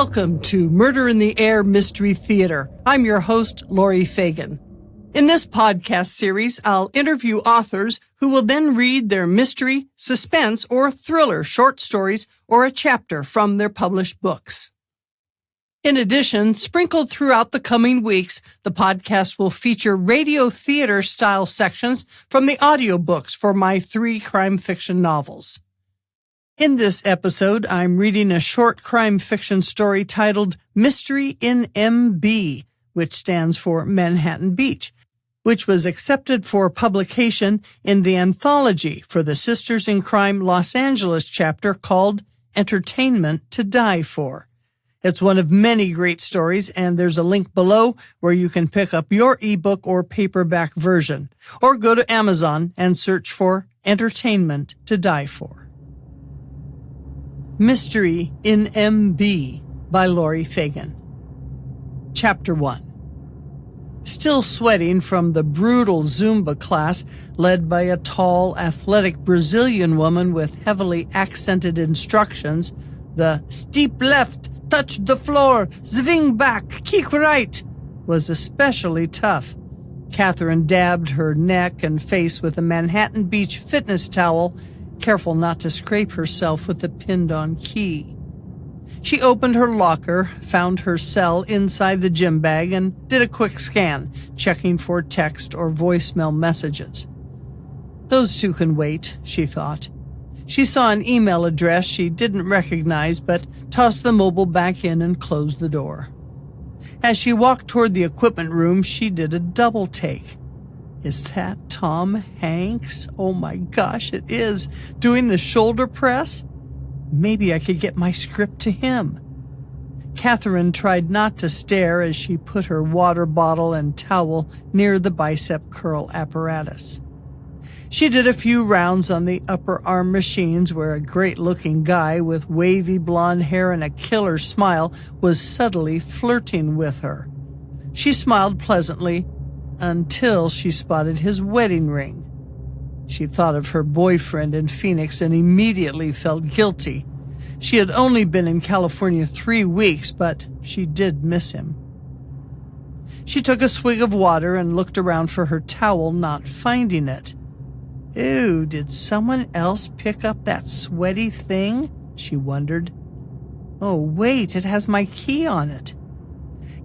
Welcome to Murder in the Air Mystery Theater. I'm your host, Laurie Fagen. In this podcast series, I'll interview authors who will then read their mystery, suspense, or thriller short stories or a chapter from their published books. In addition, sprinkled throughout the coming weeks, the podcast will feature radio theater style sections from the audiobooks for my 3 crime fiction novels. In this episode, I'm reading a short crime fiction story titled Mystery in MB, which stands for Manhattan Beach, which was accepted for publication in the anthology for the Sisters in Crime Los Angeles chapter called Entertainment to Die For. It's one of many great stories, and there's a link below where you can pick up your ebook or paperback version, or go to Amazon and search for Entertainment to Die For. Mystery in MB by Laurie Fagen. Chapter 1. Still sweating from the brutal Zumba class led by a tall, athletic Brazilian woman with heavily accented instructions, the steep left, touch the floor, swing back, kick right, was especially tough. Catherine dabbed her neck and face with a Manhattan Beach fitness towel, careful not to scrape herself with the pinned-on key. She opened her locker, found her cell inside the gym bag, and did a quick scan, checking for text or voicemail messages. Those 2 can wait, she thought. She saw an email address she didn't recognize, but tossed the mobile back in and closed the door. As she walked toward the equipment room, she did a double take. Is that Tom Hanks? Oh my gosh, it is. Doing the shoulder press? Maybe I could get my script to him. Catherine tried not to stare as she put her water bottle and towel near the bicep curl apparatus. She did a few rounds on the upper arm machines where a great-looking guy with wavy blonde hair and a killer smile was subtly flirting with her. She smiled pleasantly until she spotted his wedding ring. She thought of her boyfriend in Phoenix and immediately felt guilty. She had only been in California 3 weeks, but she did miss him. She took a swig of water and looked around for her towel, not finding it. Ew, did someone else pick up that sweaty thing? She wondered. Oh, wait, it has my key on it.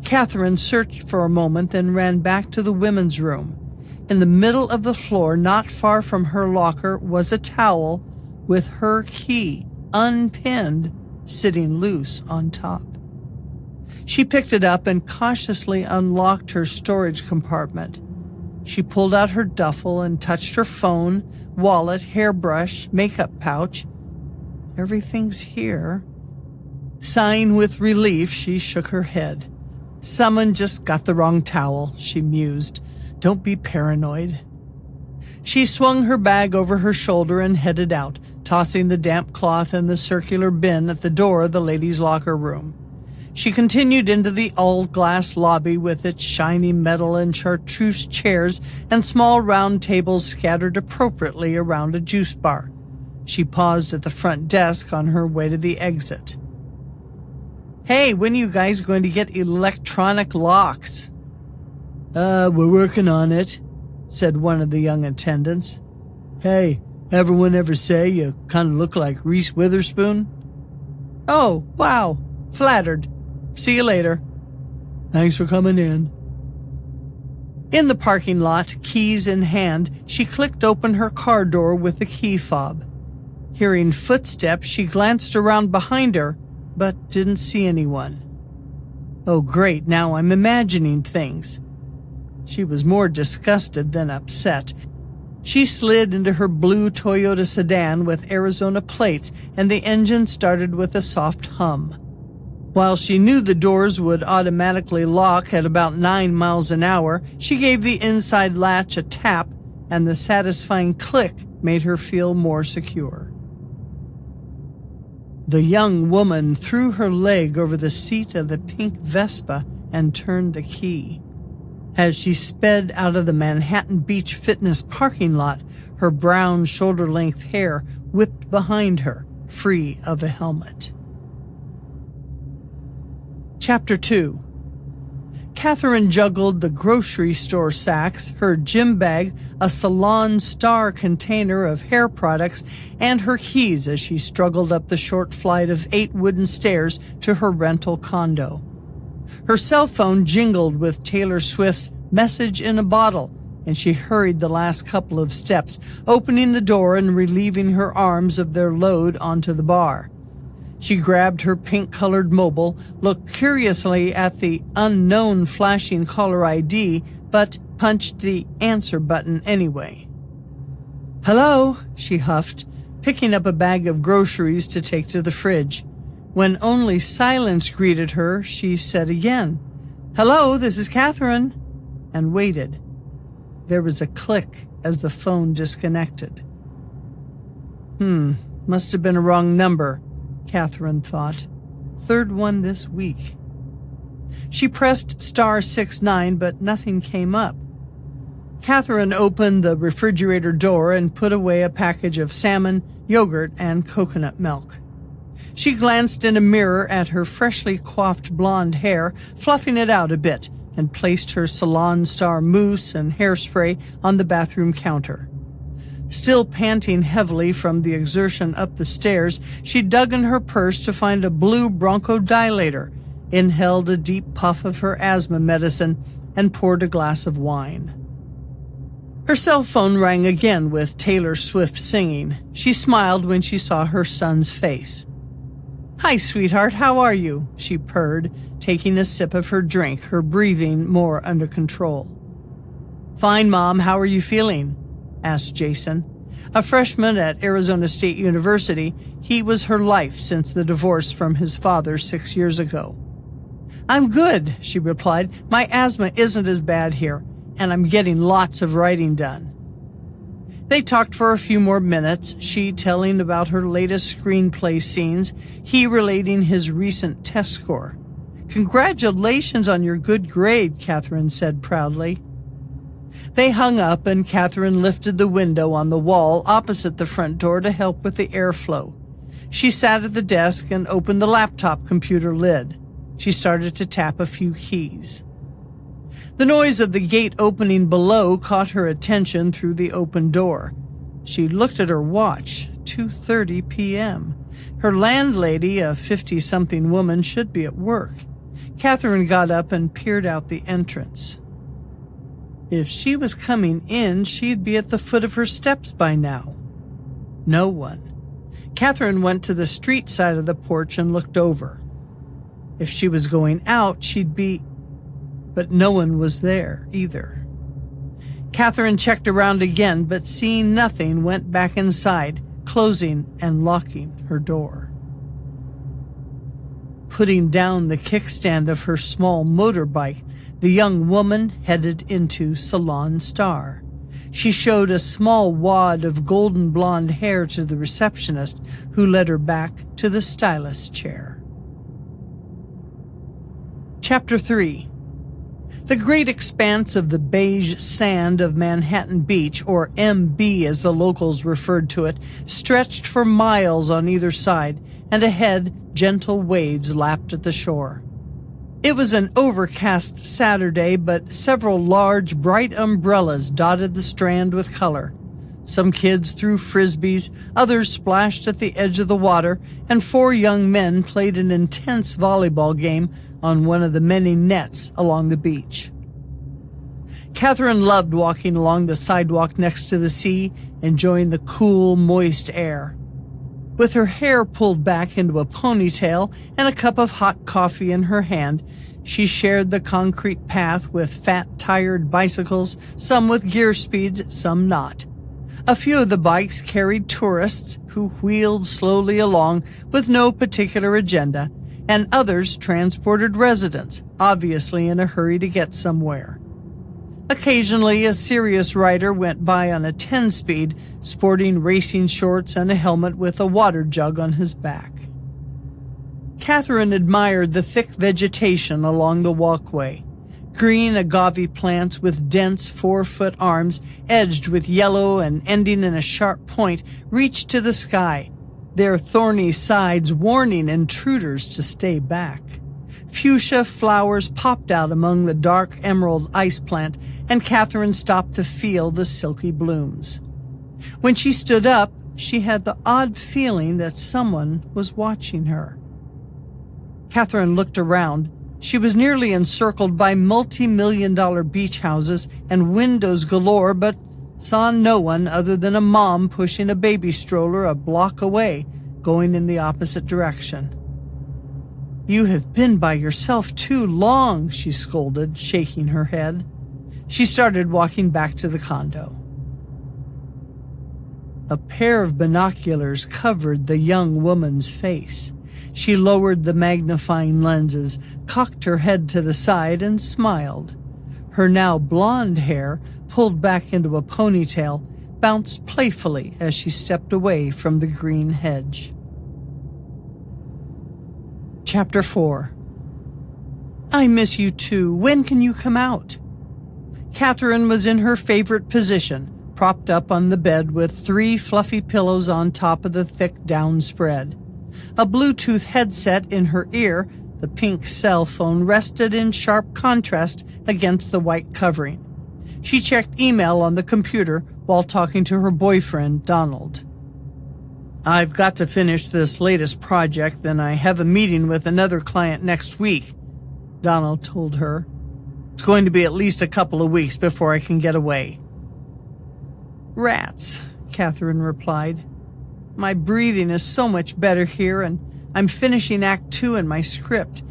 Catherine searched for a moment, then ran back to the women's room. In the middle of the floor, not far from her locker, was a towel with her key, unpinned, sitting loose on top. She picked it up and cautiously unlocked her storage compartment. She pulled out her duffel and touched her phone, wallet, hairbrush, makeup pouch. Everything's here. Sighing with relief, she shook her head. Someone just got the wrong towel, she mused. Don't be paranoid. She swung her bag over her shoulder and headed out, tossing the damp cloth in the circular bin at the door of the ladies' locker room. She continued into the all-glass lobby with its shiny metal and chartreuse chairs and small round tables scattered appropriately around a juice bar. She paused at the front desk on her way to the exit. Hey, when are you guys going to get electronic locks? We're working on it, said one of the young attendants. Hey, everyone ever say you kind of look like Reese Witherspoon? Oh, wow, flattered. See you later. Thanks for coming in. In the parking lot, keys in hand, she clicked open her car door with the key fob. Hearing footsteps, she glanced around behind her, but didn't see anyone. Oh, great, now I'm imagining things. She was more disgusted than upset. She slid into her blue Toyota sedan with Arizona plates, and the engine started with a soft hum. While she knew the doors would automatically lock at about 9 miles an hour, she gave the inside latch a tap, and the satisfying click made her feel more secure. The young woman threw her leg over the seat of the pink Vespa and turned the key. As she sped out of the Manhattan Beach Fitness parking lot, her brown shoulder-length hair whipped behind her, free of a helmet. Chapter 2. Catherine juggled the grocery store sacks, her gym bag, a Salon Star container of hair products, and her keys as she struggled up the short flight of 8 wooden stairs to her rental condo. Her cell phone jingled with Taylor Swift's Message in a Bottle, and she hurried the last couple of steps, opening the door and relieving her arms of their load onto the bar. She grabbed her pink-colored mobile, looked curiously at the unknown flashing caller ID, but punched the answer button anyway. "Hello," she huffed, picking up a bag of groceries to take to the fridge. When only silence greeted her, she said again, "Hello, this is Catherine," and waited. There was a click as the phone disconnected. Must have been a wrong number, Catherine thought. 3rd one this week. She pressed *69, but nothing came up. Catherine opened the refrigerator door and put away a package of salmon, yogurt, and coconut milk. She glanced in a mirror at her freshly coiffed blonde hair, fluffing it out a bit, and placed her Salon Star mousse and hairspray on the bathroom counter. Still panting heavily from the exertion up the stairs, she dug in her purse to find a blue bronchodilator, inhaled a deep puff of her asthma medicine, and poured a glass of wine. Her cell phone rang again with Taylor Swift singing. She smiled when she saw her son's face. "Hi, sweetheart, how are you?" she purred, taking a sip of her drink, her breathing more under control. "Fine, Mom, how are you feeling?" asked Jason. A freshman at Arizona State University, he was her life since the divorce from his father 6 years ago. "I'm good," she replied. "My asthma isn't as bad here, and I'm getting lots of writing done." They talked for a few more minutes, she telling about her latest screenplay scenes, he relating his recent test score. "Congratulations on your good grade," Catherine said proudly. They hung up, and Catherine lifted the window on the wall opposite the front door to help with the airflow. She sat at the desk and opened the laptop computer lid. She started to tap a few keys. The noise of the gate opening below caught her attention through the open door. She looked at her watch, 2:30 p.m. Her landlady, a 50-something woman, should be at work. Catherine got up and peered out the entrance. If she was coming in, she'd be at the foot of her steps by now. No one. Catherine went to the street side of the porch and looked over. If she was going out, she'd be... But no one was there either. Catherine checked around again, but seeing nothing, went back inside, closing and locking her door. Putting down the kickstand of her small motorbike, the young woman headed into Salon Star. She showed a small wad of golden blonde hair to the receptionist, who led her back to the stylist chair. Chapter 3. The great expanse of the beige sand of Manhattan Beach, or MB as the locals referred to it, stretched for miles on either side, and ahead gentle waves lapped at the shore. It was an overcast Saturday, but several large, bright umbrellas dotted the strand with color. Some kids threw frisbees, others splashed at the edge of the water, and 4 young men played an intense volleyball game on one of the many nets along the beach. Catherine loved walking along the sidewalk next to the sea, enjoying the cool, moist air. With her hair pulled back into a ponytail and a cup of hot coffee in her hand, she shared the concrete path with fat, tired bicycles, some with gear speeds, some not. A few of the bikes carried tourists who wheeled slowly along with no particular agenda, and others transported residents, obviously in a hurry to get somewhere. Occasionally, a serious rider went by on a 10-speed, sporting racing shorts and a helmet with a water jug on his back. Catherine admired the thick vegetation along the walkway. Green agave plants with dense 4-foot arms, edged with yellow and ending in a sharp point, reached to the sky, their thorny sides warning intruders to stay back. Fuchsia flowers popped out among the dark emerald ice plant, and Catherine stopped to feel the silky blooms. When she stood up, she had the odd feeling that someone was watching her. Catherine looked around. She was nearly encircled by multi-million-dollar beach houses and windows galore, but saw no one other than a mom pushing a baby stroller a block away, going in the opposite direction. "You have been by yourself too long," she scolded, shaking her head. She started walking back to the condo. A pair of binoculars covered the young woman's face. She lowered the magnifying lenses, cocked her head to the side, and smiled. Her now blonde hair, pulled back into a ponytail, bounced playfully as she stepped away from the green hedge. Chapter 4. I miss you too. When can you come out? Catherine was in her favorite position, propped up on the bed with 3 fluffy pillows on top of the thick down spread. A Bluetooth headset in her ear, the pink cell phone rested in sharp contrast against the white covering. She checked email on the computer while talking to her boyfriend, Donald. "I've got to finish this latest project, then I have a meeting with another client next week," Donald told her. "It's going to be at least a couple of weeks before I can get away." "Rats," Catherine replied. "My breathing is so much better here, and I'm finishing Act 2 in my script.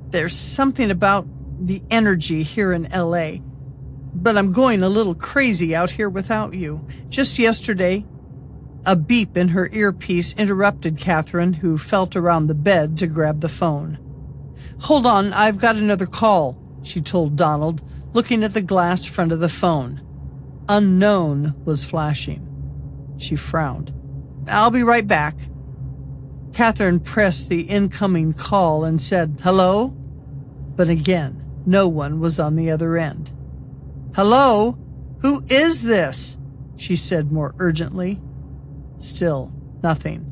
There's something about the energy here in L.A., but I'm going a little crazy out here without you. Just yesterday..." A beep in her earpiece interrupted Catherine, who felt around the bed to grab the phone. "Hold on, I've got another call," she told Donald, looking at the glass front of the phone. Unknown was flashing. She frowned. "I'll be right back." Catherine pressed the incoming call and said, "Hello?" But again, no one was on the other end. "Hello? Who is this?" she said more urgently. Still nothing.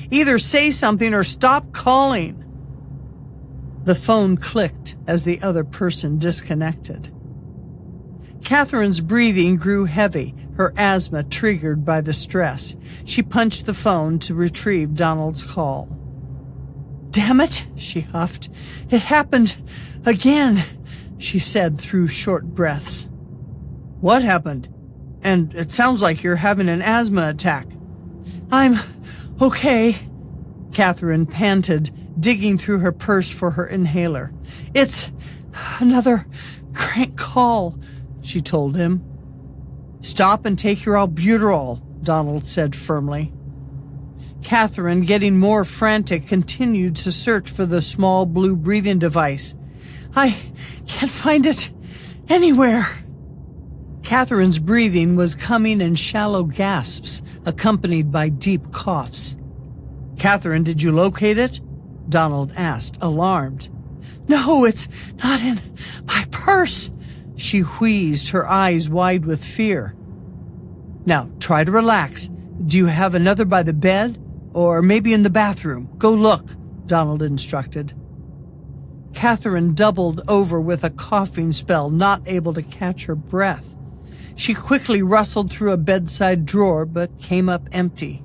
"Either say something or stop calling." The phone clicked as the other person disconnected. Catherine's breathing grew heavy, her asthma triggered by the stress. She punched the phone to retrieve Donald's call. "Damn it," she huffed. "It happened again," she said through short breaths. "What happened? And it sounds like you're having an asthma attack." "I'm okay," Catherine panted, digging through her purse for her inhaler. "It's another crank call," she told him. "Stop and take your albuterol," Donald said firmly. Catherine, getting more frantic, continued to search for the small blue breathing device. "I can't find it anywhere." Catherine's breathing was coming in shallow gasps, accompanied by deep coughs. "Catherine, did you locate it?" Donald asked, alarmed. "No, it's not in my purse," she wheezed, her eyes wide with fear. "Now, try to relax. Do you have another by the bed? Or maybe in the bathroom? Go look," Donald instructed. Catherine doubled over with a coughing spell, not able to catch her breath. She quickly rustled through a bedside drawer, but came up empty.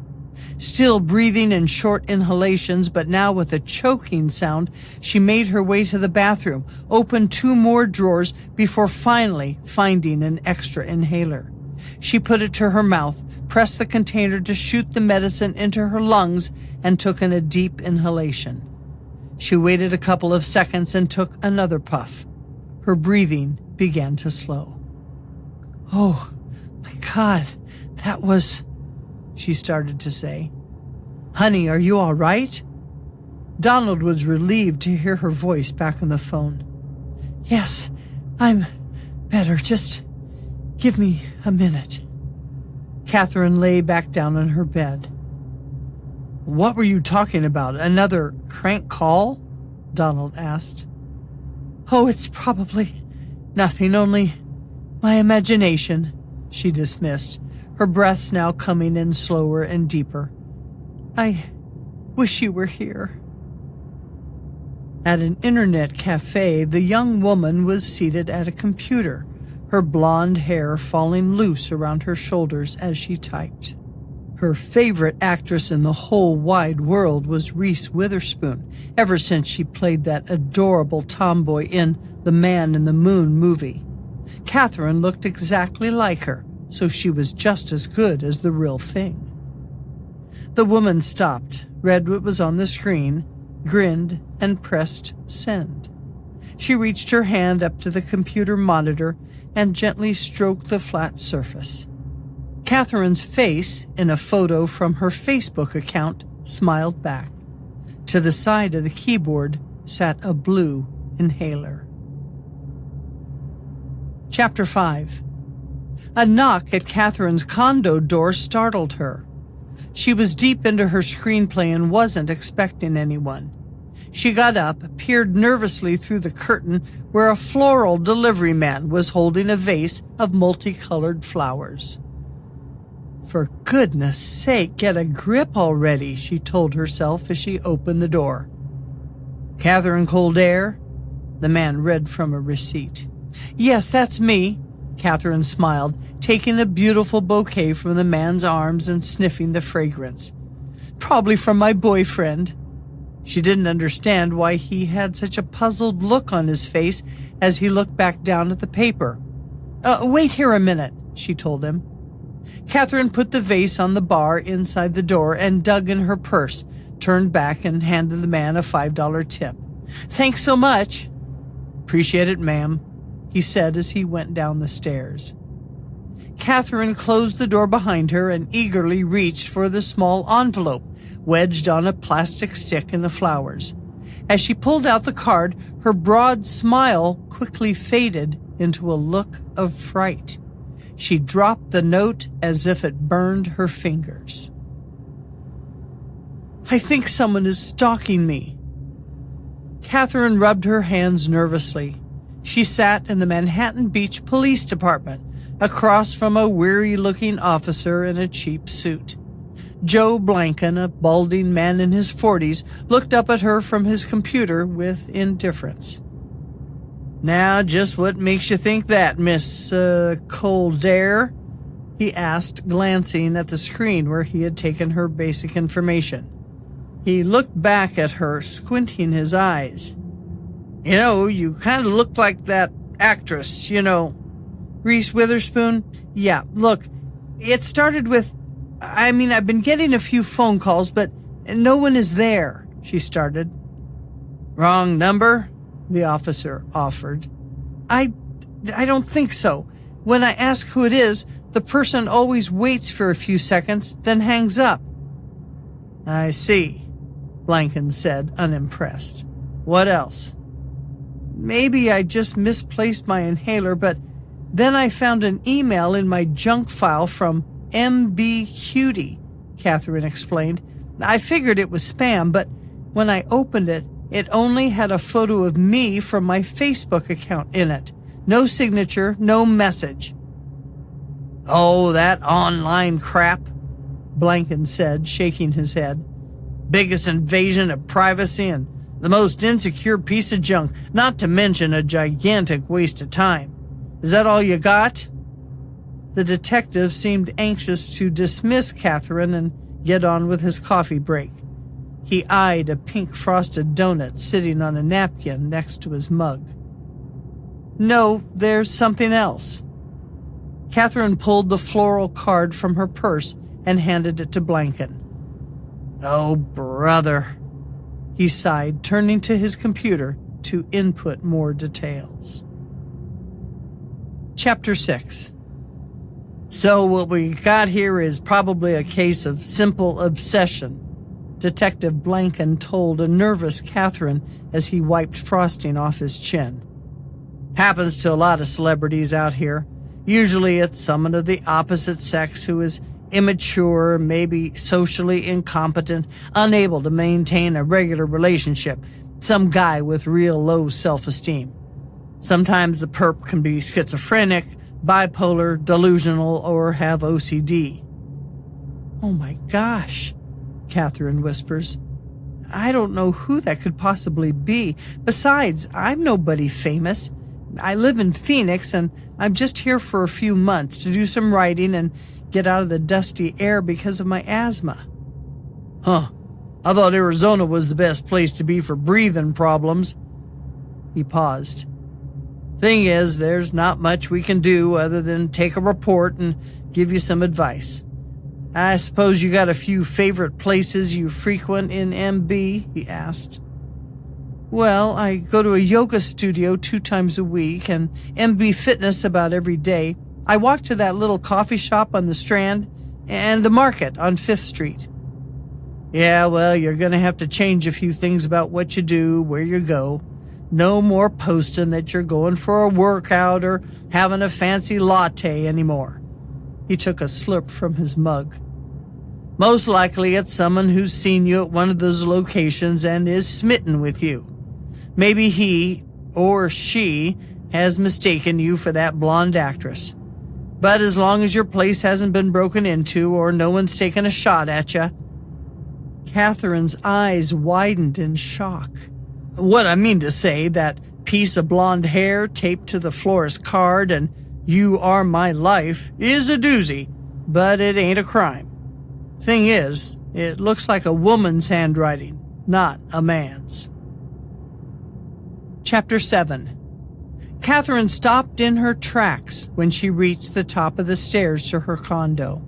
Still breathing in short inhalations, but now with a choking sound, she made her way to the bathroom, opened 2 more drawers before finally finding an extra inhaler. She put it to her mouth, pressed the container to shoot the medicine into her lungs, and took in a deep inhalation. She waited a couple of seconds and took another puff. Her breathing began to slow. "Oh, my God, that was..." she started to say. "Honey, are you all right?" Donald was relieved to hear her voice back on the phone. "Yes, I'm better. Just give me a minute." Catherine lay back down on her bed. "What were you talking about? Another crank call?" Donald asked. "Oh, it's probably nothing, only my imagination," she dismissed, her breaths now coming in slower and deeper. "I wish you were here." At an internet cafe, the young woman was seated at a computer, her blonde hair falling loose around her shoulders as she typed. Her favorite actress in the whole wide world was Reese Witherspoon, ever since she played that adorable tomboy in The Man in the Moon movie. Catherine looked exactly like her, so she was just as good as the real thing. The woman stopped, read what was on the screen, grinned, and pressed send. She reached her hand up to the computer monitor and gently stroked the flat surface. Catherine's face, in a photo from her Facebook account, smiled back. To the side of the keyboard sat a blue inhaler. Chapter 5. A knock at Catherine's condo door startled her. She was deep into her screenplay and wasn't expecting anyone. She got up, peered nervously through the curtain where a floral delivery man was holding a vase of multicolored flowers. For goodness sake, get a grip already, she told herself as she opened the door. Catherine Coldair? The man read from a receipt. Yes, that's me, Catherine smiled, taking the beautiful bouquet from the man's arms and sniffing the fragrance. Probably from my boyfriend. She didn't understand why he had such a puzzled look on his face as he looked back down at the paper. Wait here a minute, she told him. Catherine put the vase on the bar inside the door and dug in her purse, turned back and handed the man a $5 tip. Thanks so much. Appreciate it, ma'am, he said as he went down the stairs. Catherine closed the door behind her and eagerly reached for the small envelope wedged on a plastic stick in the flowers. As she pulled out the card, her broad smile quickly faded into a look of fright. She dropped the note as if it burned her fingers. I think someone is stalking me. Catherine rubbed her hands nervously. She sat in the Manhattan Beach Police Department, across from a weary-looking officer in a cheap suit. Joe Blanken, a balding man in his 40s, looked up at her from his computer with indifference. Now, just what makes you think that, Miss Coldair? He asked, glancing at the screen where he had taken her basic information. He looked back at her, squinting his eyes. You know, you kind of look like that actress, you know. Reese Witherspoon? Yeah, look, it started with... I've been getting a few phone calls, but no one is there, she started. Wrong number? The officer offered. I don't think so. When I ask who it is, the person always waits for a few seconds, then hangs up. I see, Blanken said, unimpressed. What else? Maybe I just misplaced my inhaler, but then I found an email in my junk file from M.B. Cutie, Catherine explained. I figured it was spam, but when I opened it, it only had a photo of me from my Facebook account in it. No signature, no message. Oh, that online crap, Blanken said, shaking his head. Biggest invasion of privacy and the most insecure piece of junk, not to mention a gigantic waste of time. Is that all you got? The detective seemed anxious to dismiss Catherine and get on with his coffee break. He eyed a pink frosted donut sitting on a napkin next to his mug. No, there's something else. Catherine pulled the floral card from her purse and handed it to Blanken. Oh, brother, he sighed, turning to his computer to input more details. Chapter 6. So what we got here is probably a case of simple obsession, Detective Blanken told a nervous Catherine as he wiped frosting off his chin. Happens to a lot of celebrities out here. Usually it's someone of the opposite sex who is immature, maybe socially incompetent, unable to maintain a regular relationship, some guy with real low self-esteem. Sometimes the perp can be schizophrenic, bipolar, delusional, or have OCD. Oh my gosh, Catherine whispers. I don't know who that could possibly be. Besides, I'm nobody famous. I live in Phoenix, and I'm just here for a few months to do some writing and get out of the dusty air because of my asthma." "Huh. I thought Arizona was the best place to be for breathing problems." He paused. "Thing is, there's not much we can do other than take a report and give you some advice. I suppose you got a few favorite places you frequent in MB?" he asked. "Well, I go to a yoga studio 2 times a week and MB Fitness about every day. I walk to that little coffee shop on the Strand and the market on 5th Street." "Yeah, well, you're going to have to change a few things about what you do, where you go. No more posting that you're going for a workout or having a fancy latte anymore." He took a slurp from his mug. "Most likely it's someone who's seen you at one of those locations and is smitten with you. Maybe he or she has mistaken you for that blonde actress. But as long as your place hasn't been broken into or no one's taken a shot at you." Catherine's eyes widened in shock. "What I mean to say, that piece of blonde hair taped to the florist card and 'You are my life' is a doozy, but it ain't a crime. Thing is, it looks like a woman's handwriting, not a man's." Chapter 7. Catherine stopped in her tracks when she reached the top of the stairs to her condo.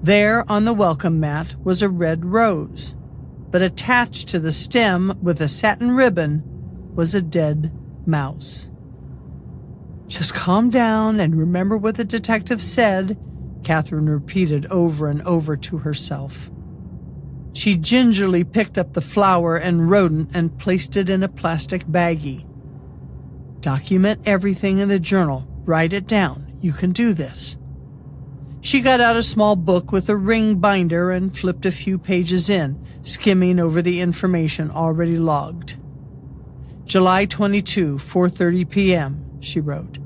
There on the welcome mat was a red rose, but attached to the stem with a satin ribbon was a dead mouse. "Just calm down and remember what the detective said," Catherine repeated over and over to herself. She gingerly picked up the flower and rodent and placed it in a plastic baggie. "Document everything in the journal. Write it down. You can do this." She got out a small book with a ring binder and flipped a few pages in, skimming over the information already logged. "July 22, 4:30 p.m., she wrote.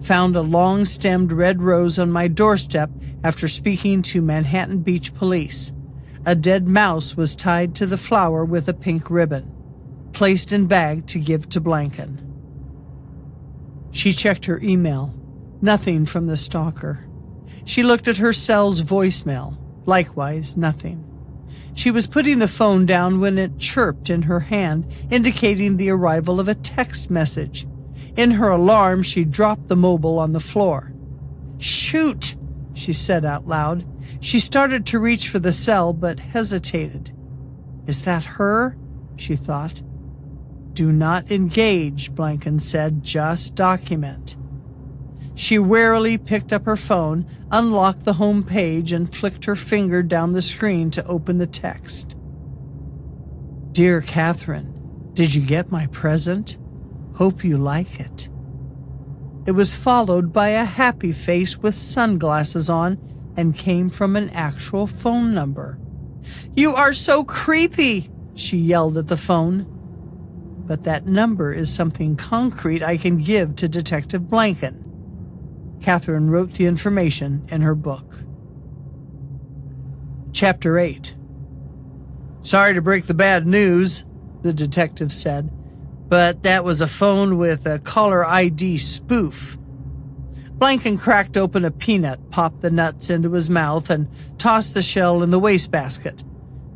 "Found a long-stemmed red rose on my doorstep after speaking to Manhattan Beach Police. A dead mouse was tied to the flower with a pink ribbon. Placed in bag to give to Blanken." She checked her email. Nothing from the stalker. She looked at her cell's voicemail. Likewise, nothing. She was putting the phone down when it chirped in her hand, indicating the arrival of a text message. In her alarm, she dropped the mobile on the floor. "Shoot!" she said out loud. She started to reach for the cell, but hesitated. "Is that her?" she thought. "Do not engage," Blanken said. "Just document." She warily picked up her phone, unlocked the home page, and flicked her finger down the screen to open the text. "Dear Catherine, did you get my present? Hope you like it." It was followed by a happy face with sunglasses on and came from an actual phone number. "You are so creepy," she yelled at the phone. "But that number is something concrete I can give to Detective Blanken." Catherine wrote the information in her book. Chapter 8. "Sorry to break the bad news," the detective said, "but that was a phone with a caller ID spoof." Blanken cracked open a peanut, popped the nuts into his mouth, and tossed the shell in the wastebasket.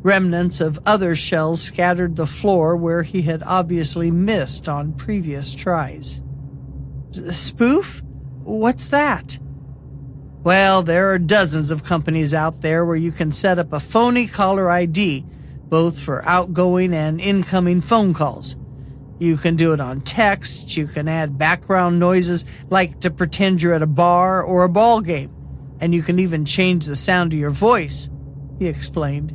Remnants of other shells scattered the floor where he had obviously missed on previous tries. "Spoof? What's that?" "Well, there are dozens of companies out there where you can set up a phony caller ID, both for outgoing and incoming phone calls. You can do it on text, you can add background noises like to pretend you're at a bar or a ball game, and you can even change the sound of your voice," he explained.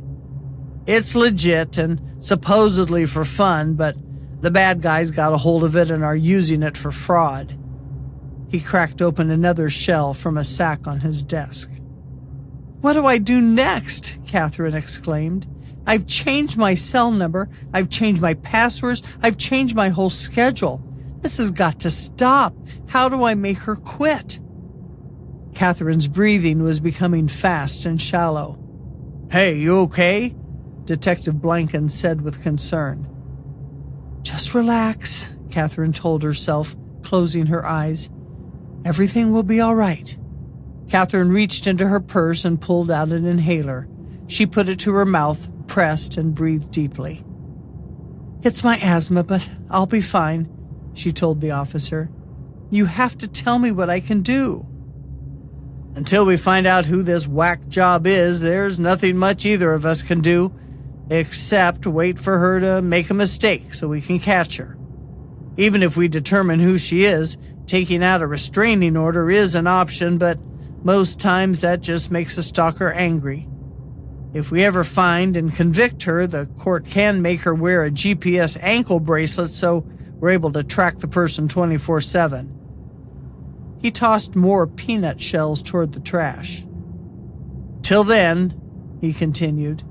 "It's legit and supposedly for fun, but the bad guys got a hold of it and are using it for fraud." He cracked open another shell from a sack on his desk. "What do I do next?" Catherine exclaimed. "I've changed my cell number, I've changed my passwords, I've changed my whole schedule. This has got to stop. How do I make her quit?" Catherine's breathing was becoming fast and shallow. "Hey, you okay?" Detective Blanken said with concern. "Just relax," Catherine told herself, closing her eyes. "Everything will be all right." Catherine reached into her purse and pulled out an inhaler. She put it to her mouth, pressed, and breathed deeply. "It's my asthma, but I'll be fine," she told the officer. "You have to tell me what I can do." "Until we find out who this whack job is, there's nothing much either of us can do, except wait for her to make a mistake so we can catch her. Even if we determine who she is, taking out a restraining order is an option, but most times that just makes the stalker angry. If we ever find and convict her, the court can make her wear a GPS ankle bracelet so we're able to track the person 24/7. He tossed more peanut shells toward the trash. "Till then," he continued,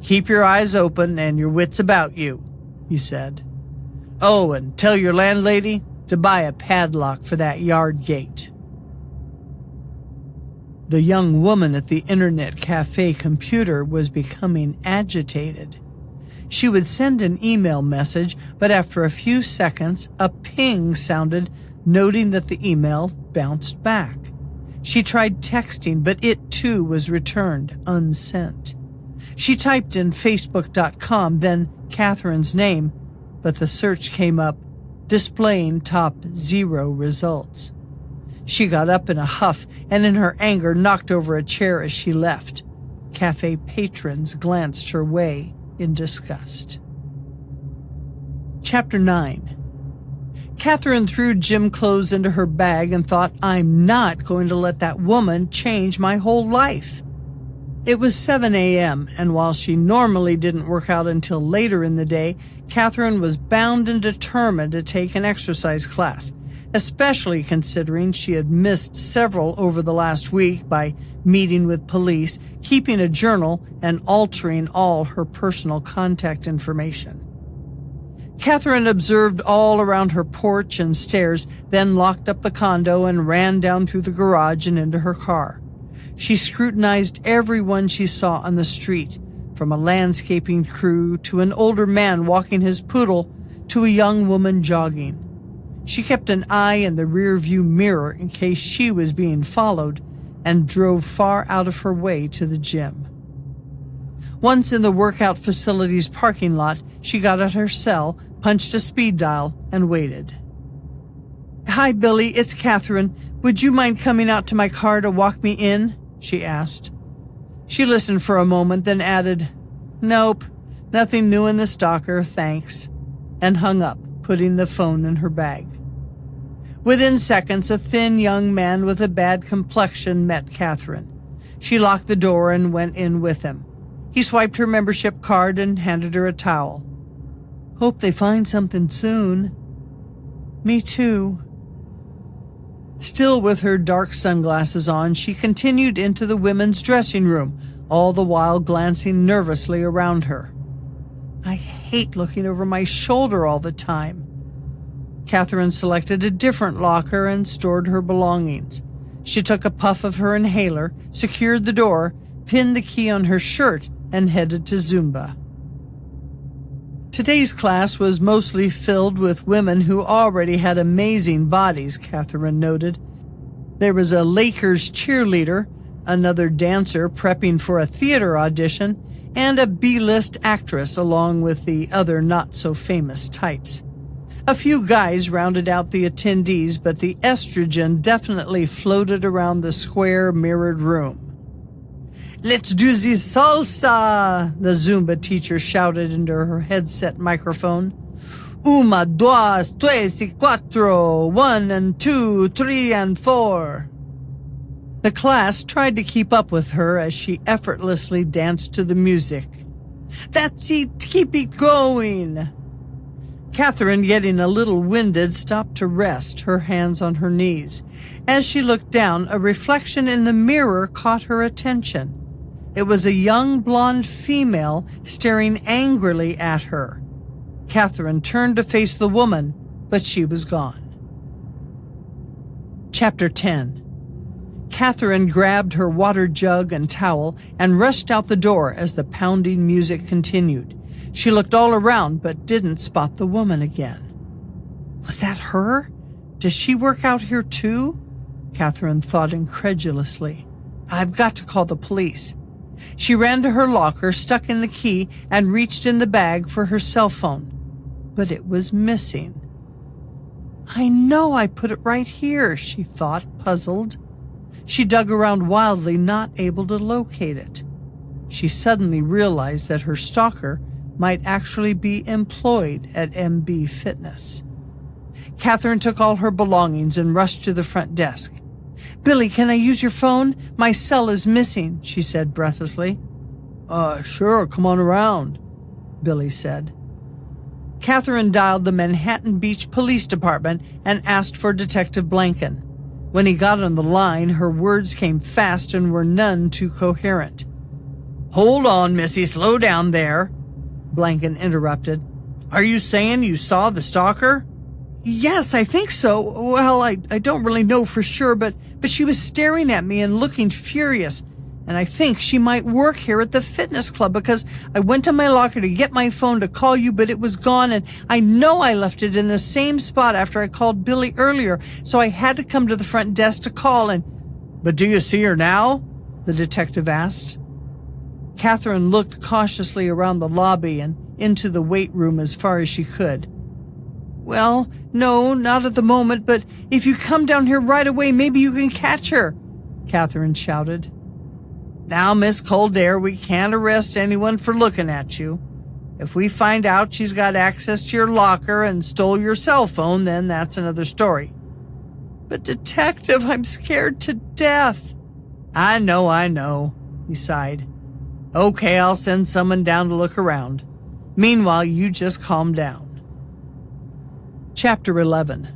"keep your eyes open and your wits about you," he said. "Oh, and tell your landlady to buy a padlock for that yard gate." The young woman at the internet cafe computer was becoming agitated. She would send an email message, but after a few seconds, a ping sounded, noting that the email bounced back. She tried texting, but it too was returned unsent. She typed in facebook.com, then Catherine's name, but the search came up, displaying top 0 results. She got up in a huff and in her anger knocked over a chair as she left. Cafe patrons glanced her way in disgust. Chapter 9. Catherine threw gym clothes into her bag and thought, "I'm not going to let that woman change my whole life." It was 7 a.m., and while she normally didn't work out until later in the day, Catherine was bound and determined to take an exercise class, especially considering she had missed several over the last week by meeting with police, keeping a journal, and altering all her personal contact information. Catherine observed all around her porch and stairs, then locked up the condo and ran down through the garage and into her car. She scrutinized everyone she saw on the street, from a landscaping crew to an older man walking his poodle to a young woman jogging. She kept an eye in the rearview mirror in case she was being followed, and drove far out of her way to the gym. Once in the workout facility's parking lot, she got out her cell, punched a speed dial, and waited. "Hi, Billy, it's Catherine. Would you mind coming out to my car to walk me in?" she asked. She listened for a moment, then added, "Nope, nothing new in the stalker, thanks," and hung up, putting the phone in her bag. Within seconds, a thin young man with a bad complexion met Catherine. She locked the door and went in with him. He swiped her membership card and handed her a towel. "Hope they find something soon." "Me too." Still with her dark sunglasses on, she continued into the women's dressing room, all the while glancing nervously around her. "I hate looking over my shoulder all the time." Catherine selected a different locker and stored her belongings. She took a puff of her inhaler, secured the door, pinned the key on her shirt, and headed to Zumba. Today's class was mostly filled with women who already had amazing bodies, Catherine noted. There was a Lakers cheerleader, another dancer prepping for a theater audition, and a B-list actress along with the other not-so-famous types. A few guys rounded out the attendees, but the estrogen definitely floated around the square, mirrored room. "Let's do the salsa!" the Zumba teacher shouted into her headset microphone. "Una, dos, tres, y cuatro. 1 and 2, 3 and 4. The class tried to keep up with her as she effortlessly danced to the music. "That's it, keep it going!" Catherine, getting a little winded, stopped to rest, her hands on her knees. As she looked down, a reflection in the mirror caught her attention. It was a young blonde female staring angrily at her. Catherine turned to face the woman, but she was gone. Chapter 10. Catherine grabbed her water jug and towel and rushed out the door as the pounding music continued. She looked all around but didn't spot the woman again. Was that her? Does she work out here too? Catherine thought incredulously. I've got to call the police. She ran to her locker, stuck in the key, and reached in the bag for her cell phone. But it was missing. I know I put it right here, she thought, puzzled. She dug around wildly, not able to locate it. She suddenly realized that her stalker might actually be employed at MB Fitness. Catherine took all her belongings and rushed to the front desk. Billy, can I use your phone? My cell is missing, she said breathlessly. Sure, come on around, Billy said. Catherine dialed the Manhattan Beach Police Department and asked for Detective Blanken. When he got on the line, her words came fast and were none too coherent. Hold on, Missy, slow down there, Blanken interrupted. Are you saying you saw the stalker? Yes, I think so. Well, I don't really know for sure, but she was staring at me and looking furious. And I think she might work here at the fitness club because I went to my locker to get my phone to call you, but it was gone, and I know I left it in the same spot after I called Billy earlier, so I had to come to the front desk to call and... But do you see her now? The detective asked. Catherine looked cautiously around the lobby and into the weight room as far as she could. Well, no, not at the moment, but if you come down here right away, maybe you can catch her, Catherine shouted. Now, Miss Kildare, we can't arrest anyone for looking at you. If we find out she's got access to your locker and stole your cell phone, then that's another story. But, Detective, I'm scared to death. I know, he sighed. Okay, I'll send someone down to look around. Meanwhile, you just calm down. Chapter 11.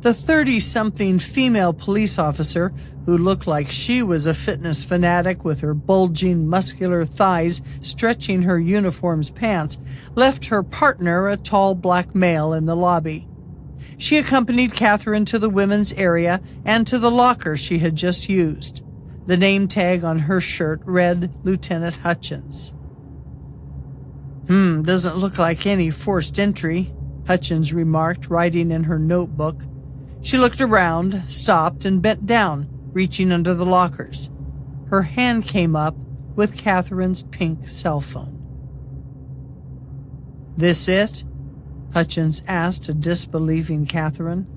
The 30-something female police officer, who looked like she was a fitness fanatic with her bulging, muscular thighs stretching her uniform's pants, left her partner, a tall black male, in the lobby. She accompanied Catherine to the women's area and to the locker she had just used. The name tag on her shirt read Lieutenant Hutchins. Doesn't look like any forced entry, Hutchins remarked, writing in her notebook. She looked around, stopped, and bent down, reaching under the lockers. Her hand came up with Catherine's pink cell phone. This it? Hutchins asked a disbelieving Catherine.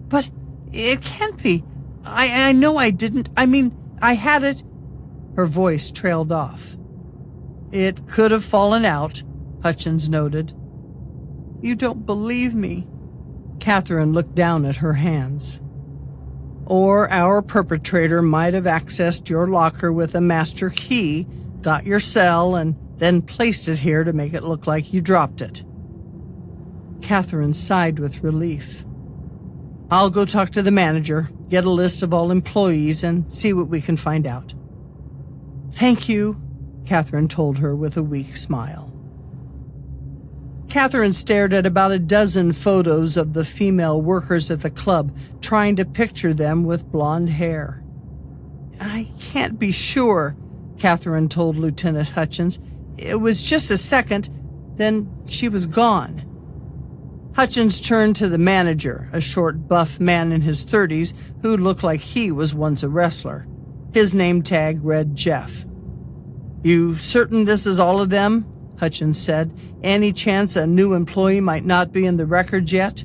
But it can't be. I know I didn't. I mean, I had it. Her voice trailed off. It could have fallen out, Hutchins noted. You don't believe me. Catherine looked down at her hands. Or our perpetrator might have accessed your locker with a master key, got your cell, and then placed it here to make it look like you dropped it. Catherine sighed with relief. I'll go talk to the manager, get a list of all employees, and see what we can find out. Thank you, Catherine told her with a weak smile. Catherine stared at about a dozen photos of the female workers at the club, trying to picture them with blonde hair. I can't be sure, Catherine told Lieutenant Hutchins. It was just a second, then she was gone. Hutchins turned to the manager, a short, buff man in his 30s who looked like he was once a wrestler. His name tag read Jeff. You certain this is all of them? Hutchins said. Any chance a new employee might not be in the records yet?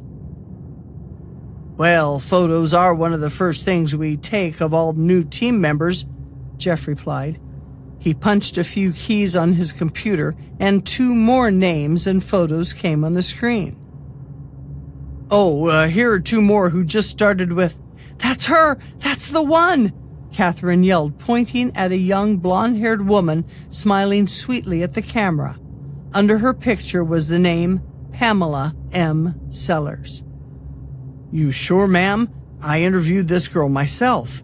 Well, photos are one of the first things we take of all new team members, Jeff replied. He punched a few keys on his computer, and 2 more names and photos came on the screen. Here are 2 more who just started with, That's her! That's the one! Catherine yelled, pointing at a young blonde-haired woman smiling sweetly at the camera. Under her picture was the name Pamela M. Sellers. You sure, ma'am? I interviewed this girl myself.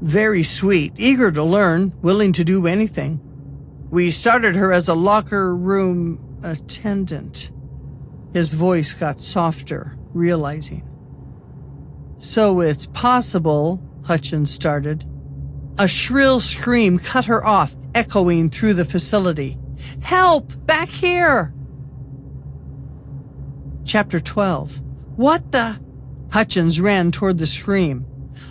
Very sweet, eager to learn, willing to do anything. We started her as a locker room attendant. His voice got softer, realizing. So it's possible, Hutchins started. A shrill scream cut her off, echoing through the facility. Help! Back here! Chapter 12. What the? Hutchins ran toward the scream.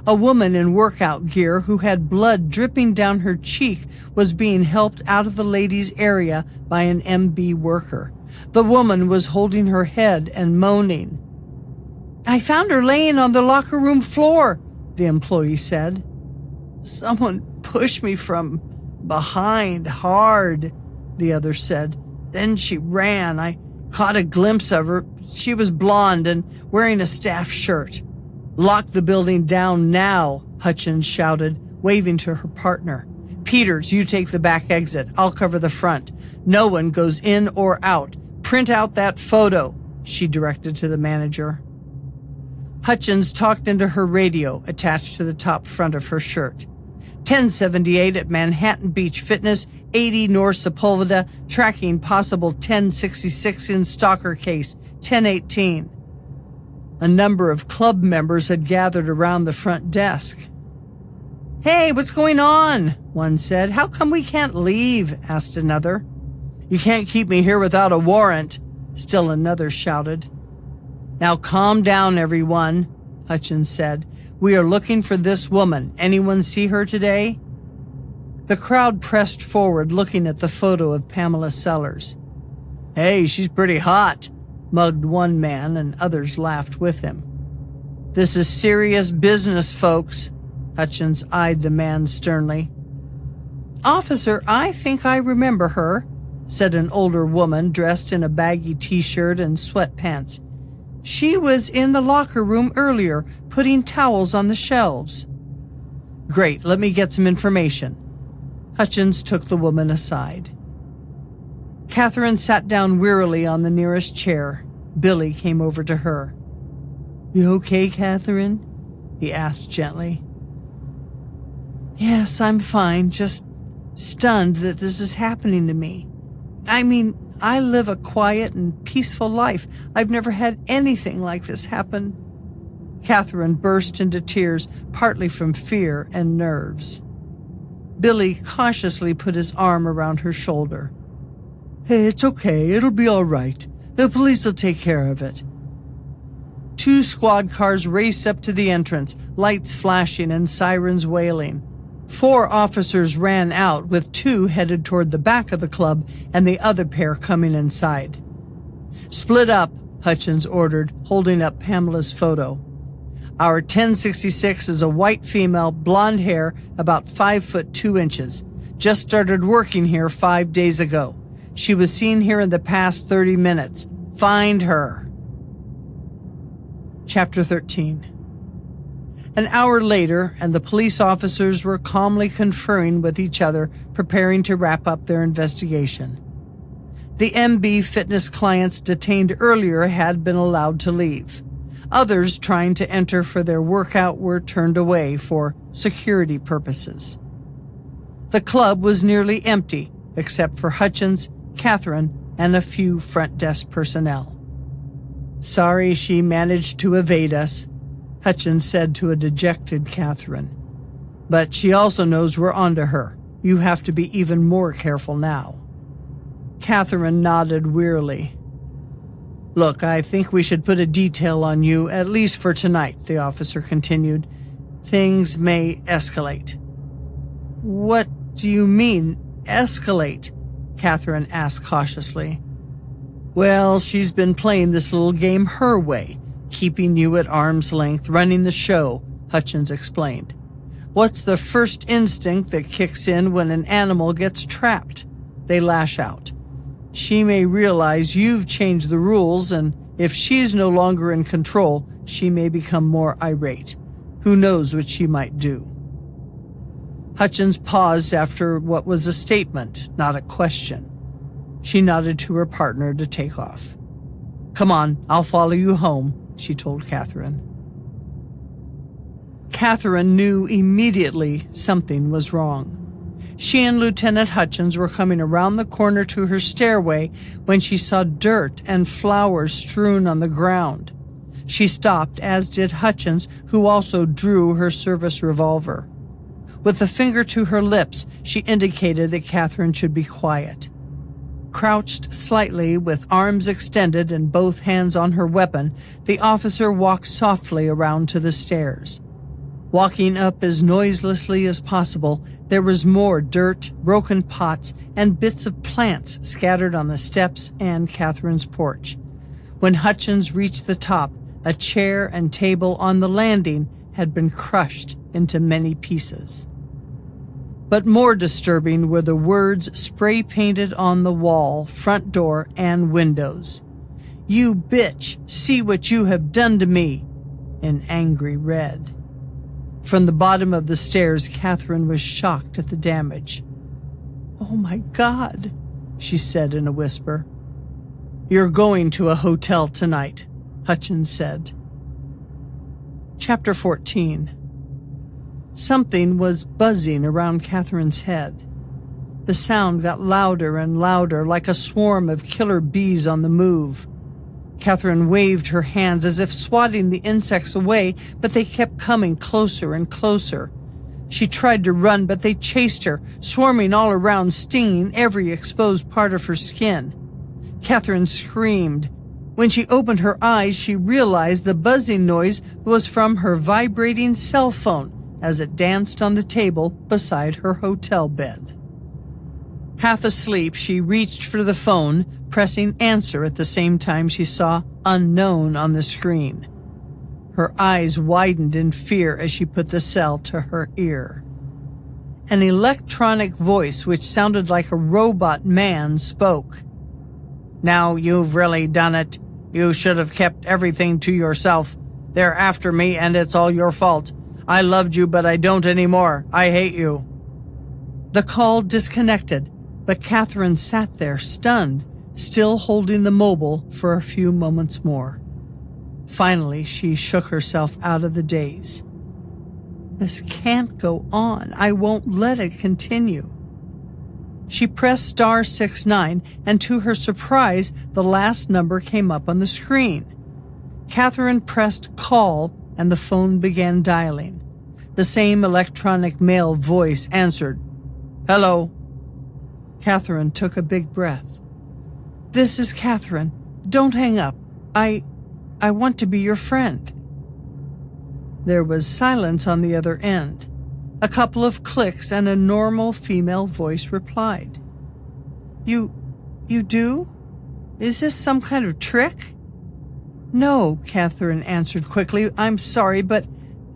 A woman in workout gear who had blood dripping down her cheek was being helped out of the ladies' area by an MB worker. The woman was holding her head and moaning. I found her laying on the locker room floor, the employee said. Someone pushed me from behind hard, the other said. Then she ran. I caught a glimpse of her. She was blonde and wearing a staff shirt. Lock the building down now, Hutchins shouted, waving to her partner. Peters, you take the back exit. I'll cover the front. No one goes in or out. Print out that photo, she directed to the manager. Hutchins talked into her radio attached to the top front of her shirt. 1078 at Manhattan Beach Fitness, 80 North Sepulveda, tracking possible 1066 in stalker case, 1018. A number of club members had gathered around the front desk. Hey, what's going on? One said. How come we can't leave? Asked another. You can't keep me here without a warrant, still another shouted. Now calm down, everyone, Hutchins said. We are looking for this woman. Anyone see her today? The crowd pressed forward, looking at the photo of Pamela Sellers. Hey, she's pretty hot, mugged one man, and others laughed with him. This is serious business, folks, Hutchins eyed the man sternly. Officer, I think I remember her, said an older woman dressed in a baggy t-shirt and sweatpants. She was in the locker room earlier, putting towels on the shelves. Great, let me get some information. Hutchins took the woman aside. Catherine sat down wearily on the nearest chair. Billy came over to her. You okay, Catherine? He asked gently. Yes, I'm fine, just stunned that this is happening to me. I mean, I live a quiet and peaceful life. I've never had anything like this happen. Catherine burst into tears, partly from fear and nerves. Billy cautiously put his arm around her shoulder. Hey, it's okay. It'll be all right. The police will take care of it. 2 squad cars raced up to the entrance, lights flashing and sirens wailing. 4 officers ran out, with 2 headed toward the back of the club and the other pair coming inside. Split up, Hutchins ordered, holding up Pamela's photo. Our 1066 is a white female, blonde hair, about 5 foot 2 inches. Just started working here 5 days ago. She was seen here in the past 30 minutes. Find her. Chapter 13. An hour later, and the police officers were calmly conferring with each other, preparing to wrap up their investigation. The MB Fitness clients detained earlier had been allowed to leave. Others trying to enter for their workout were turned away for security purposes. The club was nearly empty, except for Hutchins, Catherine, and a few front desk personnel. Sorry she managed to evade us, Hutchins said to a dejected Catherine. But she also knows we're onto her. You have to be even more careful now. Catherine nodded wearily. Look, I think we should put a detail on you, at least for tonight, the officer continued. Things may escalate. What do you mean, escalate? Catherine asked cautiously. Well, she's been playing this little game her way, keeping you at arm's length, running the show, Hutchins explained. What's the first instinct that kicks in when an animal gets trapped? They lash out. She may realize you've changed the rules, and if she's no longer in control, she may become more irate. Who knows what she might do? Hutchins paused after what was a statement, not a question. She nodded to her partner to take off. Come on, I'll follow you home, she told Catherine. Catherine knew immediately something was wrong. She and Lieutenant Hutchins were coming around the corner to her stairway when she saw dirt and flowers strewn on the ground. She stopped, as did Hutchins, who also drew her service revolver. With a finger to her lips, she indicated that Catherine should be quiet. Crouched slightly, with arms extended and both hands on her weapon, the officer walked softly around to the stairs. Walking up as noiselessly as possible, there was more dirt, broken pots, and bits of plants scattered on the steps and Catherine's porch. When Hutchins reached the top, a chair and table on the landing had been crushed into many pieces. But more disturbing were the words spray-painted on the wall, front door, and windows. "You bitch, see what you have done to me," in angry red. From the bottom of the stairs, Catherine was shocked at the damage. "Oh my God," she said in a whisper. "You're going to a hotel tonight," Hutchins said. Chapter 14. Something was buzzing around Catherine's head. The sound got louder and louder, like a swarm of killer bees on the move. Catherine waved her hands as if swatting the insects away, but they kept coming closer and closer. She tried to run, but they chased her, swarming all around, stinging every exposed part of her skin. Catherine screamed. When she opened her eyes, she realized the buzzing noise was from her vibrating cell phone as it danced on the table beside her hotel bed. Half asleep, she reached for the phone, pressing answer at the same time she saw unknown on the screen. Her eyes widened in fear as she put the cell to her ear. An electronic voice, which sounded like a robot man, spoke. "Now you've really done it. You should have kept everything to yourself. They're after me and it's all your fault. I loved you, but I don't anymore. I hate you." The call disconnected, but Catherine sat there stunned, still holding the mobile for a few moments more. Finally, she shook herself out of the daze. "This can't go on. I won't let it continue." She pressed *69, and to her surprise, the last number came up on the screen. Catherine pressed call, and the phone began dialing. The same electronic male voice answered. "Hello." Catherine took a big breath. "This is Catherine. Don't hang up. I want to be your friend." There was silence on the other end. A couple of clicks and a normal female voice replied. You do? Is this some kind of trick?" "No," Catherine answered quickly. "I'm sorry, but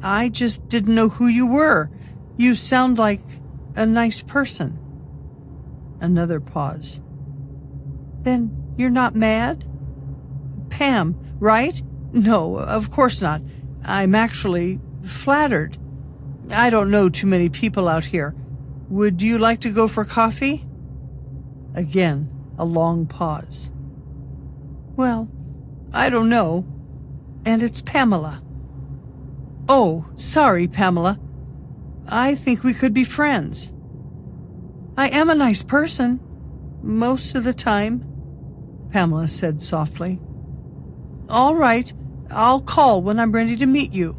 I just didn't know who you were. You sound like a nice person." Another pause. "Then you're not mad?" "Pam, right? No, of course not. I'm actually flattered. I don't know too many people out here. Would you like to go for coffee?" Again, a long pause. "Well, I don't know. And it's Pamela." "Oh, sorry, Pamela. I think we could be friends." "I am a nice person. Most of the time," Pamela said softly. "All right. I'll call when I'm ready to meet you."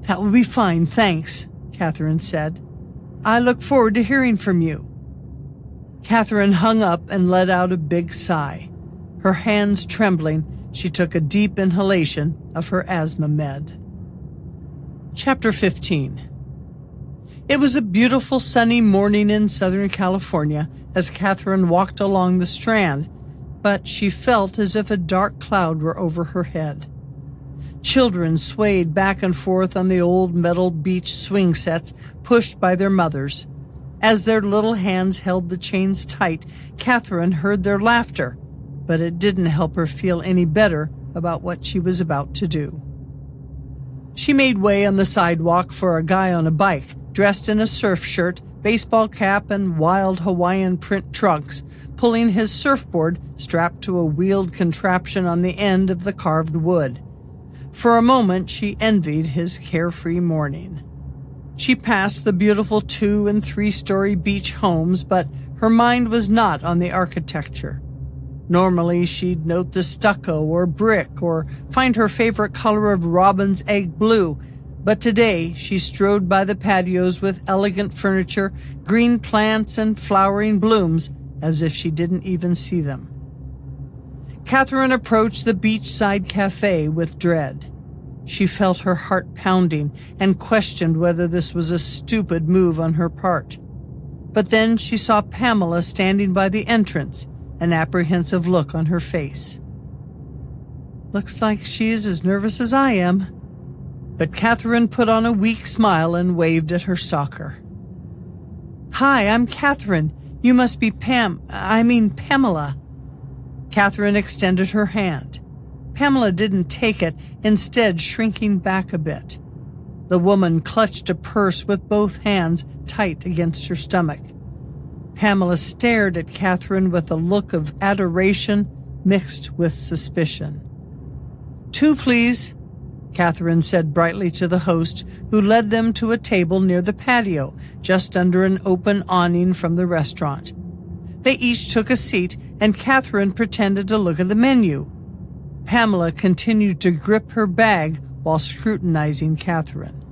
"That will be fine, thanks," Catherine said. "I look forward to hearing from you." Catherine hung up and let out a big sigh. Her hands trembling, she took a deep inhalation of her asthma med. Chapter 15. It was a beautiful sunny morning in Southern California as Catherine walked along the Strand, but she felt as if a dark cloud were over her head. Children swayed back and forth on the old metal beach swing sets pushed by their mothers. As their little hands held the chains tight, Catherine heard their laughter, but it didn't help her feel any better about what she was about to do. She made way on the sidewalk for a guy on a bike, dressed in a surf shirt, baseball cap, and wild Hawaiian print trunks, pulling his surfboard strapped to a wheeled contraption on the end of the carved wood. For a moment, she envied his carefree morning. She passed the beautiful 2- and 3-story beach homes, but her mind was not on the architecture. Normally, she'd note the stucco or brick or find her favorite color of robin's egg blue, but today she strode by the patios with elegant furniture, green plants, and flowering blooms as if she didn't even see them. Catherine approached the beachside cafe with dread. She felt her heart pounding and questioned whether this was a stupid move on her part. But then she saw Pamela standing by the entrance, an apprehensive look on her face. Looks like she is as nervous as I am. But Catherine put on a weak smile and waved at her stalker. Hi, I'm Catherine. You must be Pamela. Catherine extended her hand. Pamela didn't take it, instead shrinking back a bit. The woman clutched a purse with both hands tight against her stomach. Pamela stared at Catherine with a look of adoration mixed with suspicion. 2, please, Catherine said brightly to the host, who led them to a table near the patio, just under an open awning from the restaurant. They each took a seat, and Catherine pretended to look at the menu. Pamela continued to grip her bag while scrutinizing Catherine.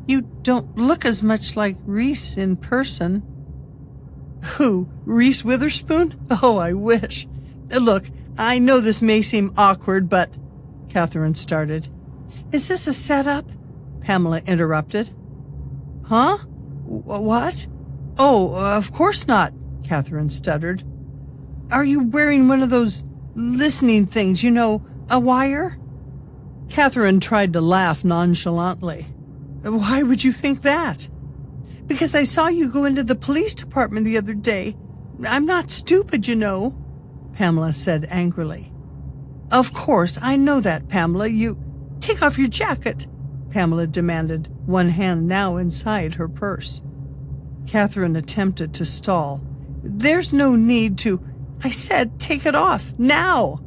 You don't look as much like Reese in person. Who? Reese Witherspoon? Oh, I wish. Look, I know this may seem awkward, but... Catherine started. Is this a setup? Pamela interrupted. Huh? What? Oh, of course not, Catherine stuttered. Are you wearing one of those listening things, you know, a wire? Catherine tried to laugh nonchalantly. Why would you think that? Because I saw you go into the police department the other day. I'm not stupid, you know, Pamela said angrily. Of course, I know that, Pamela. You... Take off your jacket, Pamela demanded, one hand now inside her purse. Catherine attempted to stall. There's no need to... I said take it off, now!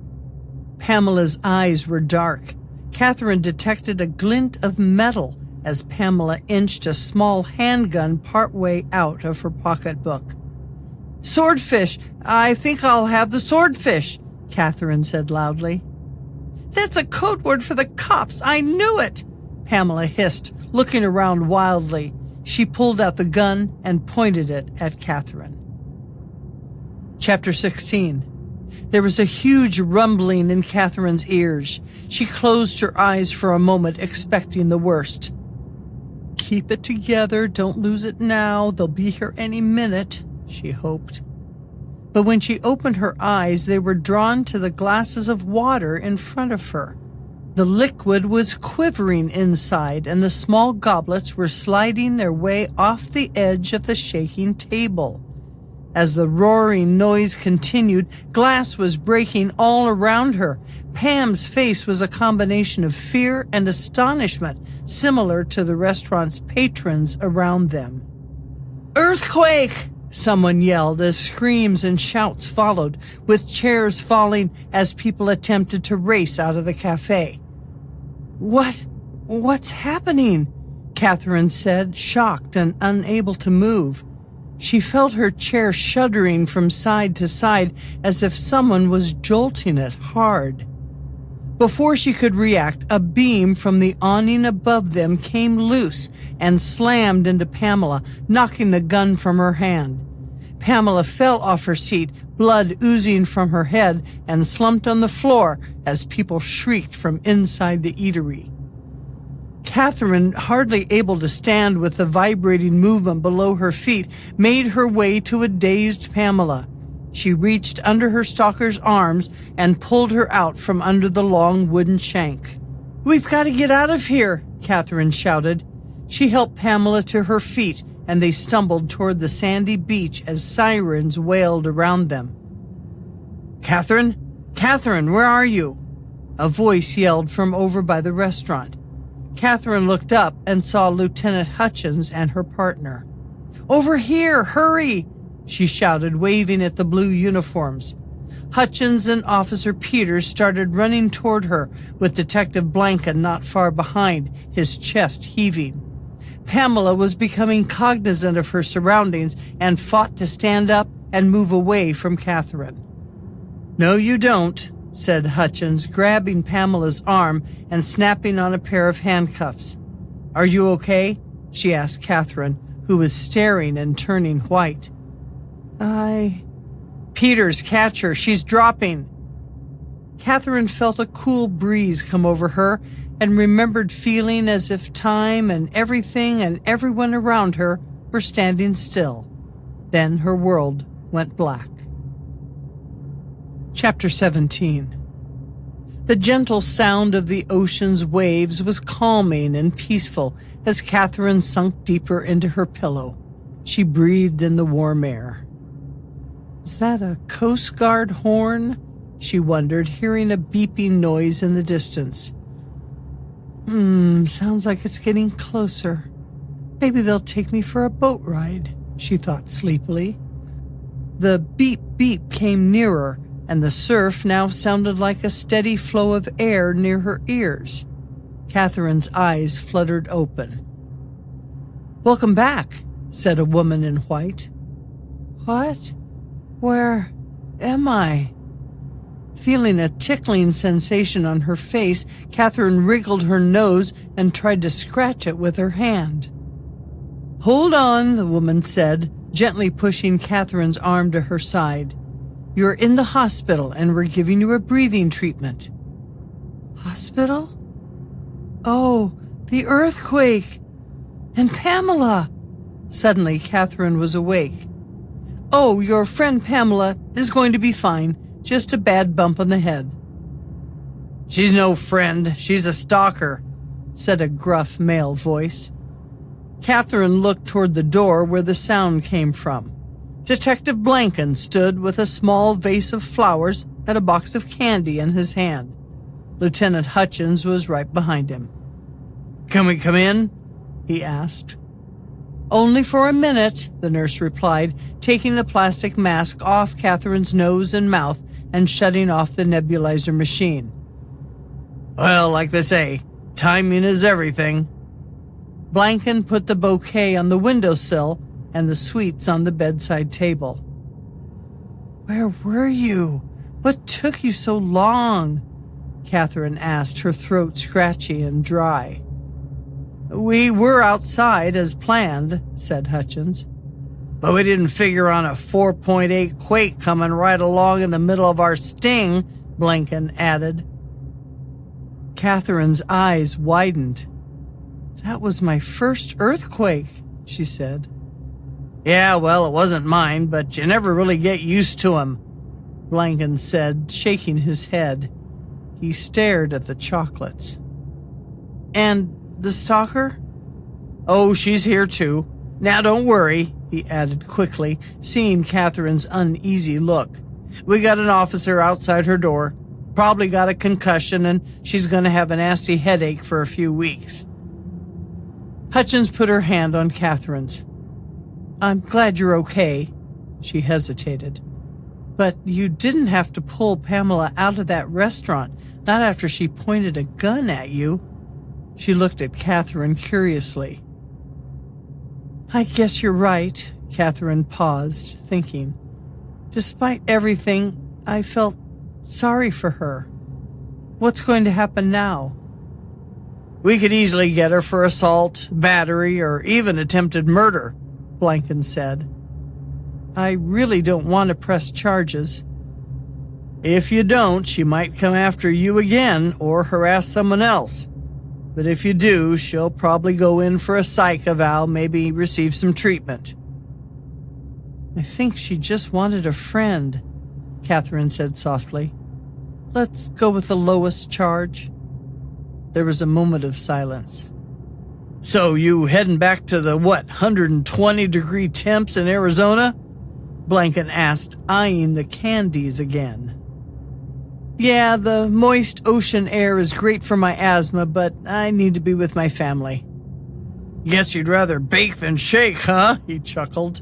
Pamela's eyes were dark. Catherine detected a glint of metal as Pamela inched a small handgun partway out of her pocketbook. Swordfish! I think I'll have the swordfish, Catherine said loudly. That's a code word for the cops. I knew it, Pamela hissed, looking around wildly. She pulled out the gun and pointed it at Catherine. Chapter 16. There was a huge rumbling in Catherine's ears. She closed her eyes for a moment, expecting the worst. Keep it together. Don't lose it now. They'll be here any minute, she hoped. But when she opened her eyes, they were drawn to the glasses of water in front of her. The liquid was quivering inside, and the small goblets were sliding their way off the edge of the shaking table. As the roaring noise continued, glass was breaking all around her. Pam's face was a combination of fear and astonishment, similar to the restaurant's patrons around them. Earthquake! Someone yelled as screams and shouts followed, with chairs falling as people attempted to race out of the cafe. What's happening? Catherine said, shocked and unable to move. She felt her chair shuddering from side to side as if someone was jolting it hard. Before she could react, a beam from the awning above them came loose and slammed into Pamela, knocking the gun from her hand. Pamela fell off her seat, blood oozing from her head, and slumped on the floor as people shrieked from inside the eatery. Catherine, hardly able to stand with the vibrating movement below her feet, made her way to a dazed Pamela. She reached under her stalker's arms and pulled her out from under the long wooden shank. "We've got to get out of here," Catherine shouted. She helped Pamela to her feet, and they stumbled toward the sandy beach as sirens wailed around them. "Catherine? Catherine, where are you?" A voice yelled from over by the restaurant. Catherine looked up and saw Lieutenant Hutchins and her partner. "Over here, hurry!" she shouted, waving at the blue uniforms. Hutchins and Officer Peters started running toward her, with Detective Blanca not far behind, his chest heaving. Pamela was becoming cognizant of her surroundings and fought to stand up and move away from Catherine. "No, you don't," said Hutchins, grabbing Pamela's arm and snapping on a pair of handcuffs. "Are you okay?" she asked Catherine, who was staring and turning white. Peters, catch her. She's dropping." Catherine felt a cool breeze come over her and remembered feeling as if time and everything and everyone around her were standing still. Then her world went black. Chapter 17. The gentle sound of the ocean's waves was calming and peaceful as Catherine sunk deeper into her pillow. She breathed in the warm air. "Is that a Coast Guard horn?" she wondered, hearing a beeping noise in the distance. Sounds like it's getting closer. Maybe they'll take me for a boat ride," she thought sleepily. The beep beep came nearer, and the surf now sounded like a steady flow of air near her ears. Catherine's eyes fluttered open. "Welcome back," said a woman in white. "What? Where am I?" Feeling a tickling sensation on her face, Catherine wriggled her nose and tried to scratch it with her hand. "Hold on," the woman said, gently pushing Catherine's arm to her side. "You're in the hospital and we're giving you a breathing treatment." "Hospital? Oh, the earthquake! And Pamela!" Suddenly, Catherine was awake. "Oh, your friend Pamela is going to be fine. Just a bad bump on the head." "She's no friend. She's a stalker," said a gruff male voice. Catherine looked toward the door where the sound came from. Detective Blanken stood with a small vase of flowers and a box of candy in his hand. Lieutenant Hutchins was right behind him. "Can we come in?" he asked. "Only for a minute," the nurse replied, taking the plastic mask off Catherine's nose and mouth and shutting off the nebulizer machine. "Well, like they say, timing is everything." Blanken put the bouquet on the windowsill and the sweets on the bedside table. "Where were you? What took you so long?" Catherine asked, her throat scratchy and dry. "We were outside as planned," said Hutchins. "But we didn't figure on a 4.8 quake coming right along in the middle of our sting," Blanken added. Catherine's eyes widened. "That was my first earthquake," she said. "Yeah, well, it wasn't mine, but you never really get used to 'em," Blanken said, shaking his head. He stared at the chocolates. "And the stalker?" "Oh, she's here too. Now don't worry," he added quickly, seeing Catherine's uneasy look. "We got an officer outside her door. Probably got a concussion, and she's going to have a nasty headache for a few weeks." Hutchins put her hand on Catherine's. "I'm glad you're okay." She hesitated. "But you didn't have to pull Pamela out of that restaurant, not after she pointed a gun at you." She looked at Catherine curiously. "I guess you're right." Catherine paused, thinking. "Despite everything, I felt sorry for her. What's going to happen now?" "We could easily get her for assault, battery, or even attempted murder," Blanken said. "I really don't want to press charges." "If you don't, she might come after you again or harass someone else. But if you do, she'll probably go in for a psych eval, maybe receive some treatment." "I think she just wanted a friend," Catherine said softly. "Let's go with the lowest charge." There was a moment of silence. "So you heading back to the, 120-degree temps in Arizona?" Blanken asked, eyeing the candies again. "Yeah, the moist ocean air is great for my asthma, but I need to be with my family." "Guess you'd rather bake than shake, huh?" he chuckled.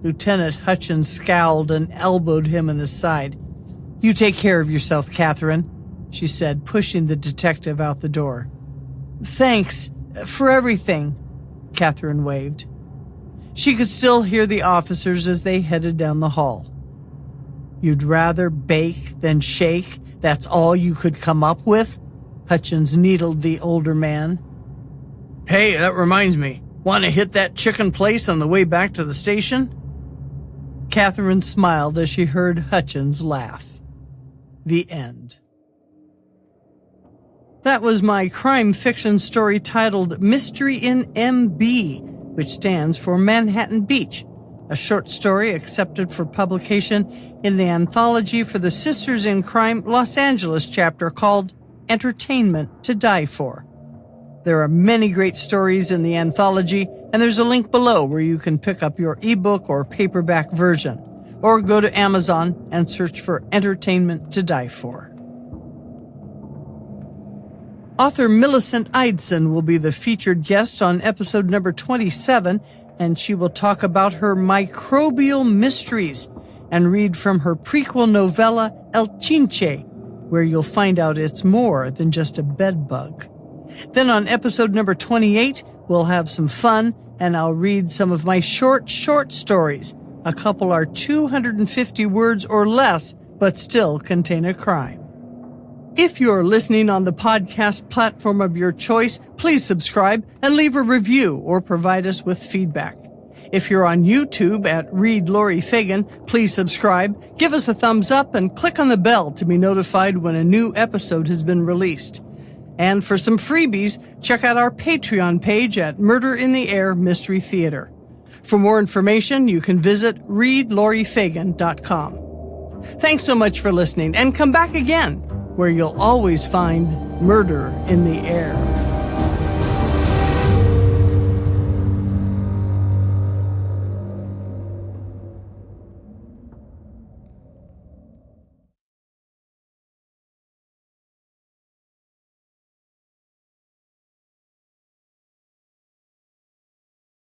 Lieutenant Hutchins scowled and elbowed him in the side. "You take care of yourself, Catherine," she said, pushing the detective out the door. "Thanks for everything," Catherine waved. She could still hear the officers as they headed down the hall. You'd rather bake than shake? That's all you could come up with? Hutchins needled the older man. Hey, that reminds me. Want to hit that chicken place on the way back to the station? Catherine smiled as she heard Hutchins laugh. The end. That was my crime fiction story titled Mystery in MB, which stands for Manhattan Beach, a short story accepted for publication in the anthology for the Sisters in Crime Los Angeles chapter called Entertainment to Die For. There are many great stories in the anthology, and there's a link below where you can pick up your ebook or paperback version, or go to Amazon and search for Entertainment to Die For. Author Millicent Eidson will be the featured guest on episode number 27, and she will talk about her microbial mysteries and read from her prequel novella El Chinche, where you'll find out it's more than just a bed bug. Then on episode number 28, we'll have some fun, and I'll read some of my short stories. A couple are 250 words or less, but still contain a crime. If you're listening on the podcast platform of your choice, please subscribe and leave a review or provide us with feedback. If you're on YouTube at Read Laurie Fagen, please subscribe, give us a thumbs up, and click on the bell to be notified when a new episode has been released. And for some freebies, check out our Patreon page at Murder in the Air Mystery Theater. For more information, you can visit readlauriefagen.com. Thanks so much for listening, and come back again, where you'll always find murder in the air.